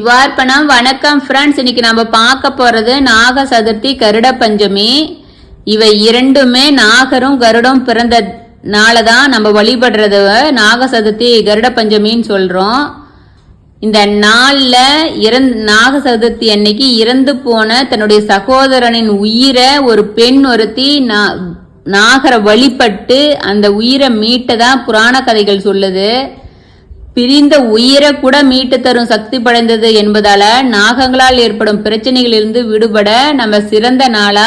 சிவார்ப்பணம். வணக்கம் ஃப்ரெண்ட்ஸ். இன்னைக்கு நம்ம பார்க்க போறது நாக சதுர்த்தி, கருட பஞ்சமி. இவை இரண்டுமே நாகரும் கருடம் பிறந்த நாளதான் நம்ம வழிபடுறது நாக சதுர்த்தி, கருட பஞ்சமின்னு சொல்றோம். இந்த நாள்ல நாக சதுர்த்தி அன்னைக்கு இறந்து போன தன்னுடைய சகோதரனின் உயிரை ஒரு பெண் ஒருத்தி நாகரை வழிபட்டு அந்த உயிரை மீட்டதான் புராண கதைகள் சொல்லுது. பிரிந்த உயிரை கூட மீட்டு தரும் சக்தி படைந்தது என்பதால நாகங்களால் ஏற்படும் பிரச்சனைகளிலிருந்து விடுபட நம்ம சிறந்த நாளா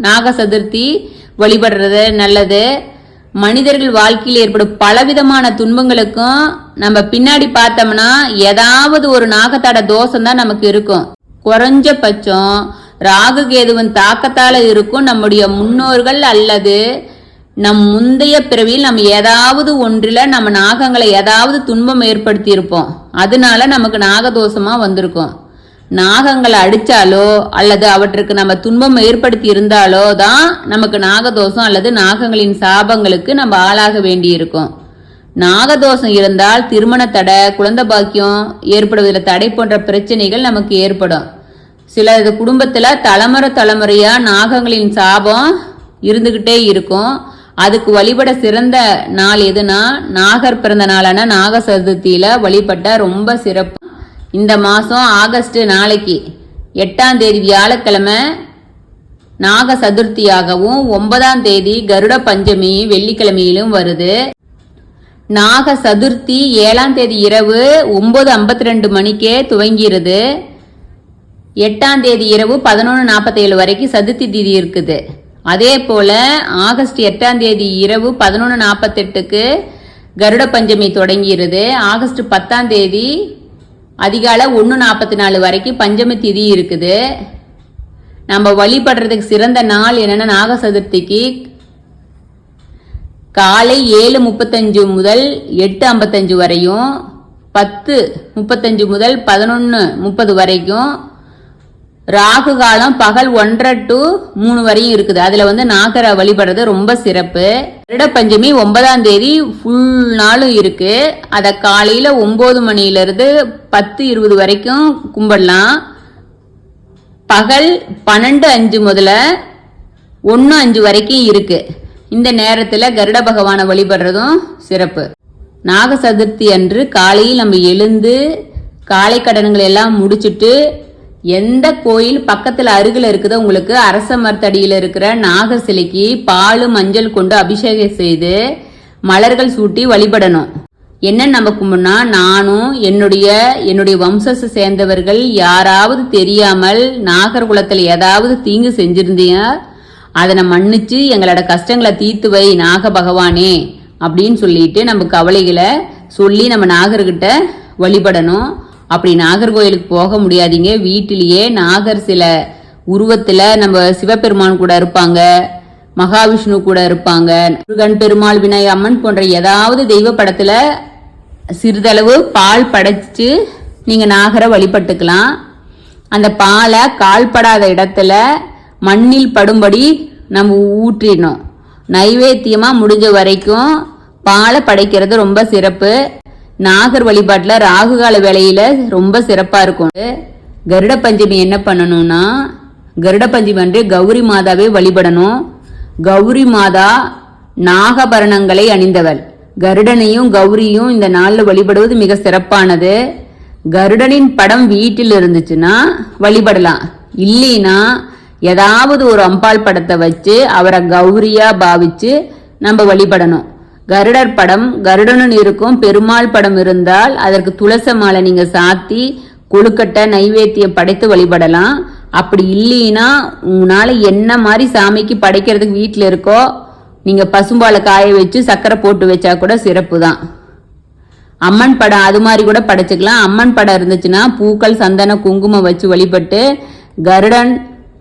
நாக சதுர்த்தி வழிபடுறது நல்லது. மனிதர்கள் வாழ்க்கையில் ஏற்படும் பலவிதமான துன்பங்களுக்கும் நம்ம பின்னாடி பார்த்தோம்னா ஏதாவது ஒரு நாகத்தோட தோஷம் தான் நமக்கு இருக்கும். குறைஞ்சபட்சம் ராகு கேதுவின் தாக்கத்தால இருக்கும் நம்முடைய முன்னோர்கள் அல்லது நம் முந்தைய பிறவியில் நம்ம ஏதாவது ஒன்றில் நம்ம நாகங்களை ஏதாவது துன்பம் ஏற்படுத்தி இருப்போம். அதனால நமக்கு நாகதோஷமா வந்திருக்கும். நாகங்களை அடிச்சாலோ அல்லது அவற்றுக்கு நம்ம துன்பம் ஏற்படுத்தி இருந்தாலோ தான் நமக்கு நாகதோஷம் அல்லது நாகங்களின் சாபங்களுக்கு நம்ம ஆளாக வேண்டி இருக்கும். நாகதோஷம் இருந்தால் திருமண தடை, குழந்தை பாக்கியம் ஏற்படுவதில் தடை போன்ற பிரச்சனைகள் நமக்கு ஏற்படும். சில குடும்பத்துல தலைமுறையா நாகங்களின் சாபம் இருந்துகிட்டே இருக்கும். அதுக்கு வழிபட சிறந்த நாள் எதுனா நாகர் பிறந்த நாளான நாக சதுர்த்தியில வழிபட்ட ரொம்ப சிறப்பு. இந்த மாசம் ஆகஸ்ட் நாளைக்கு 8ஆம் தேதி வியாழக்கிழமை நாக சதுர்த்தியாகவும் 9ஆம் தேதி கருட பஞ்சமி வெள்ளிக்கிழமையிலும் வருது. நாக சதுர்த்தி 7ஆம் தேதி இரவு 9:52 மணிக்கே துவங்கிறது. 8ஆம் தேதி இரவு 11:47 வரைக்கும் சதுர்த்தி திதி இருக்குது. அதே போல ஆகஸ்ட் 8ஆம் தேதி இரவு 11:48க்கு கருட பஞ்சமி தொடங்கிறது. ஆகஸ்ட் 10ஆம் தேதி அதிகாலை 1:44 வரைக்கும் பஞ்சமி திதி இருக்குது. நம்ம வழிபடுறதுக்கு சிறந்த நாள் என்னன்னா நாக சதுர்த்திக்கு காலை 7:35 முதல் 8:55 வரையும், 10:35 முதல் 11:30 வரைக்கும், ராகு காலம் பகல் 1:30 to 3 வரையும் இருக்குது. அதுல நாகரை வழிபடுறது ரொம்ப சிறப்பு. கருட பஞ்சமி 9ஆம் தேதி ஃபுல் நாளும் இருக்கு. அத காலையில 9 மணியிலிருந்து 10:20 வரைக்கும் கும்பிடலாம். பகல் 12:05 முதல்ல 1:05 வரைக்கும் இருக்கு. இந்த நேரத்துல கருட பகவானை வழிபடுறதும் சிறப்பு. நாக சதுர்த்தி அன்று காலையில் நம்ம எழுந்து காலை கடன்களை எல்லாம் முடிச்சுட்டு எந்த கோயில் பக்கத்துல அருகில் இருக்குதோ உங்களுக்கு அரச மரத்தடியில இருக்கிற நாகர் சிலைக்கு பால் மஞ்சள் கொண்டு அபிஷேகம் செய்து மலர்கள் சூட்டி வழிபடணும். என்ன நம்ம கும்பிடனா, நானும் என்னுடைய வம்சத்தை சேர்ந்தவர்கள் யாராவது தெரியாமல் நாகர் குலத்துல ஏதாவது தீங்கு செஞ்சிருந்தீங்க அதனை மன்னிச்சு எங்களோட கஷ்டங்களை தீர்த்து வை நாக பகவானே அப்படின்னு சொல்லிட்டு நம்ம கவலைகளை சொல்லி நம்ம நாகர்கிட்ட வழிபடணும். அப்படி நாகர்கோயிலுக்கு போக முடியாதீங்க, வீட்டிலேயே நாகர் சில உருவத்துல நம்ம சிவபெருமான் கூட இருப்பாங்க, மகாவிஷ்ணு கூட இருப்பாங்க, முருகன், பெருமாள், விநாயகர், அம்மன் போன்ற ஏதாவது தெய்வ படத்துல சிறிதளவு பால் படைச்சு நீங்க நாகரை வழிபட்டுக்கலாம். அந்த பாலை கால்படாத இடத்துல மண்ணில் படும்படி நம்ம ஊற்றிடணும். நைவேத்தியமா முடிஞ்ச வரைக்கும் பாலை படைக்கிறது ரொம்ப சிறப்பு. நாகர் வழிபாட்டுல ராகுகால வேளையில ரொம்ப சிறப்பா இருக்கும். கருட பஞ்சமி என்ன பண்ணணும்னா, கருட பஞ்சமி அன்று கௌரி மாதாவை வழிபடணும். கௌரி மாதா நாகபரணங்களை அணிந்தவள். கருடனையும் கௌரியும் இந்த நாள்ல வழிபடுவது மிக சிறப்பானது. கருடனின் படம் வீட்டில் இருந்துச்சுன்னா வழிபடலாம். இல்லைன்னா ஏதாவது ஒரு அம்பாள் படத்தை வச்சு அவரை கௌரியா பாவிச்சு நம்ம வழிபடணும். கருடர் படம் கருடனும் இருக்கும். பெருமாள் படம் இருந்தால் அதற்கு துளசி மாலை நீங்க சாத்தி கொழுக்கட்டை நைவேத்தியம் படைத்து வழிபடலாம். அப்படி இல்லைன்னா உங்களால என்ன மாதிரி சாமிக்கு படைக்கிறதுக்கு வீட்டில் இருக்கோ நீங்க பசும்பாலை காய வச்சு சக்கரை போட்டு வச்சா கூட சிறப்பு தான். அம்மன் படம் அது மாதிரி கூட படைச்சுக்கலாம். அம்மன் படம் இருந்துச்சுன்னா பூக்கள், சந்தன, குங்குமம் வச்சு வழிபட்டு கருடன்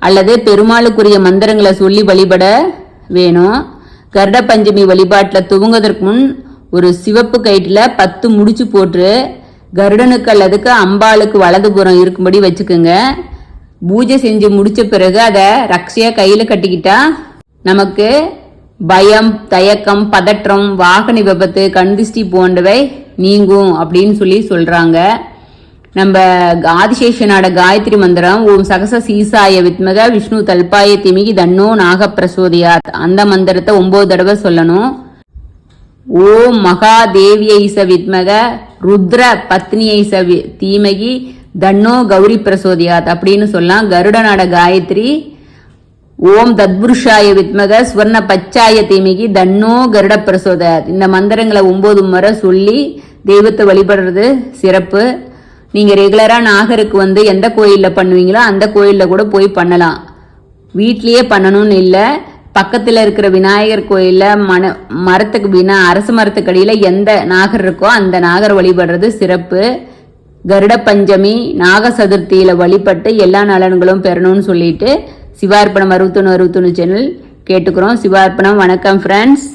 அல்லது பெருமாளுக்குரிய மந்திரங்களை சொல்லி வழிபட வேணும். கருட பஞ்சமி வழிபாட்டில் துவங்குவதற்கு முன் ஒரு சிவப்பு கயிற்றுல 10 முடிச்சு போட்டு கருடனுக்கு அல்லதுக்கு அம்பாளுக்கு வலதுபுறம் இருக்கும்படி வச்சுக்கோங்க. பூஜை செஞ்சு முடிச்ச பிறகு அதை ரக்ஷையா கையில கட்டிக்கிட்டா நமக்கு பயம், தயக்கம், பதற்றம், வாகன விபத்து, கண்திஷ்டி போன்றவை நீங்கும் அப்படின்னு சொல்றாங்க. நம்ம ஆதிசேஷனோட காயத்ரி மந்திரம் ஓம் சகச சீசாய வித்மக விஷ்ணு தல்பாய திமிகி தன்னோ நாகப்பிரசோதியாத் அந்த மந்திரத்தை 9 தடவை சொல்லணும். ஓம் மகாதேவியை ச வித்மக ருத்ர பத்னியை ச தீமகி தன்னோ கௌரி பிரசோதியாத் அப்படின்னு சொல்லலாம். கருடனோட காயத்ரி ஓம் தத்புருஷாய வித்மக ஸ்வர்ண பச்சாய தீமகி தன்னோ கருட பிரசோதியாத். இந்த மந்திரங்களை 9 முறை சொல்லி தெய்வத்தை வழிபடுறது சிறப்பு. நீங்கள் ரெகுலராக நாகருக்கு வந்து எந்த கோயிலில் பண்ணுவீங்களோ அந்த கோயிலில் கூட போய் பண்ணலாம். வீட்லேயே பண்ணணும்னு இல்லை, பக்கத்தில் இருக்கிற விநாயகர் கோயிலில் மரத்துக்கு அரச மரத்துக்கடியில் எந்த நாகர் இருக்கோ அந்த நாகர் வழிபடுறது சிறப்பு. கருட பஞ்சமி நாக சதுர்த்தியில் வழிபட்டு எல்லா நலன்களும் பெறணும்னு சொல்லிட்டு சிவார்ப்பணம் 61 சேனல் கேட்டுக்கிறோம். சிவார்ப்பணம். வணக்கம் ஃப்ரெண்ட்ஸ்.